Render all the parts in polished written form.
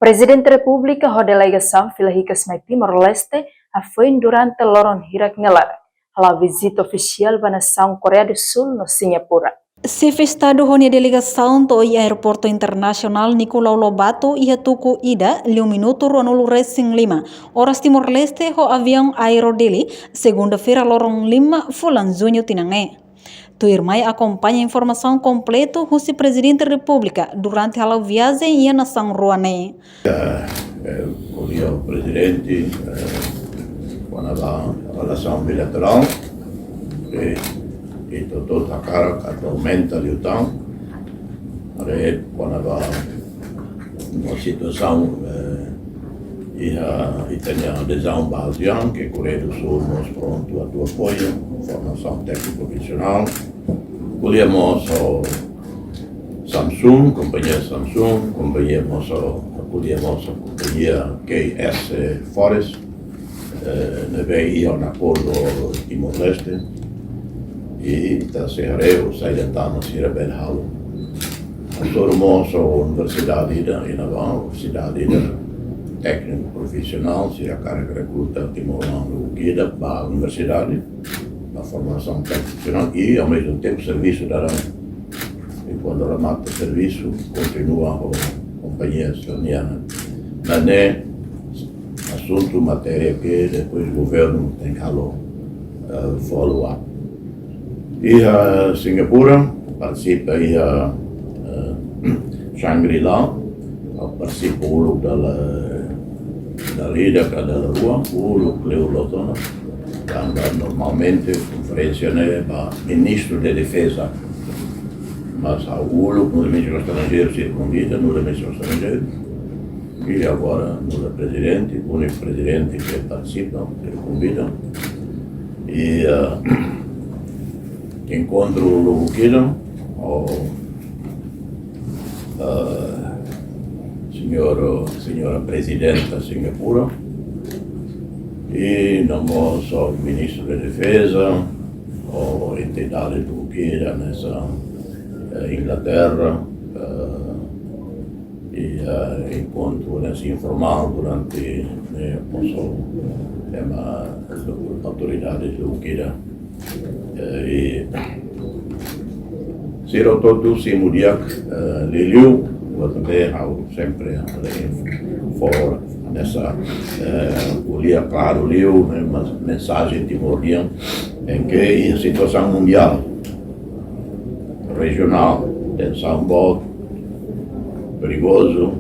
Presidente da República a delegação filarrica Timor-Leste foi durante loron hirak ngelar a visita oficial da nação Coreia do Sul no Singapura. Chefe Estado a delegação do aeroporto internacional Nicolau Lobato e tuku ida 1 minuto ronolo racing 5 horas Timor-Leste ho avião Aerodeli segunda-feira lorong 5 fulan junho tinange. Tuirmai acompanha a informação completa do Presidente da República durante a viagem e na São Ruane. O Presidente, quando a relação bilateral, e toda a cara aumenta de utang, quando a uma situação e tem a adesão baseada que a Coreia do Sul nos pronto a tua apoio, formação técnico-profissional. Acolhemos a Samsung, companhia Samsung, acolhemos a companhia KS Forest, veio um acordo Timor-Leste e está cerrado, saídamos a Belhalo. Formamos a universidade técnico-profissional, se a carga recruta Timor-Leste para a universidade, a formação profissional e, ao mesmo tempo, serviço da e quando remata o serviço, continua a companhia estoniana. Mas é assunto, matéria que depois o governo tem que follow-up. E a Singapura participa e a Shangri-La, participa da Liga da Rua, o Cleolotona. Normalmente conferência para ministro da Defesa, mas há o ministro estrangeiro se convida, no ministro estrangeiro, e agora no presidente, o único presidente que participa, que convida, e encontro o Luquino, senhora presidenta da Singapura, e nós, o ministro da Defesa, a entidade turquia nessa Inglaterra, e encontro nesse informal durante as autoridades turquias. E Siro todo se mudiak liliu, também sempre for nessa polia claro leu uma mensagem timoriana em que a situação mundial, regional, tensão boa, perigoso,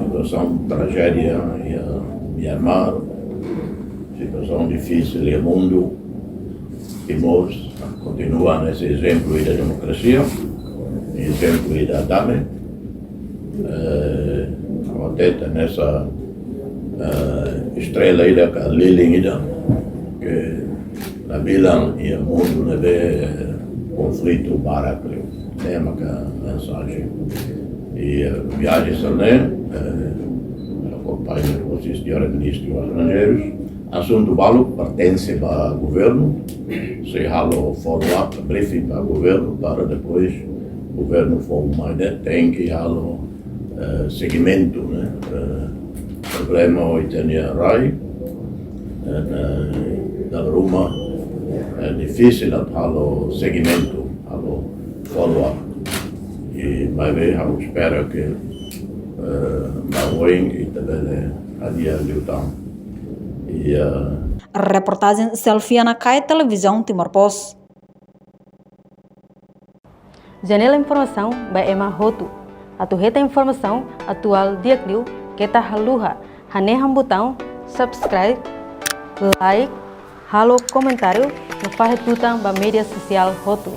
situação tragédia em Myanmar, situação difícil no mundo, Timor continua nesse exemplo da democracia, exemplo da DAME, até nessa estrela ida que a Lili ida, que na Bilan e o mundo não vê conflito barato, tema que a mensagem. E a viagem também, acompanha os senhores ministros estrangeiros, assunto balo pertence para o governo, se halo follow-up, briefing para o governo, para depois o governo formar, tem que halo seguimento, né? Problema italiano RAI, da Roma, é difícil halo seguimento, halo follow-up. Mas eu espero que Maui e também a dia de utang. Reportagem Selviana Kai, Televisão Timor-Post. Janela Informação by Emma Hotu. Atuheta informação atual diakliu kita haluha. Haneham botão subscribe, like, halo comentário no farretutang ba media social Hotu.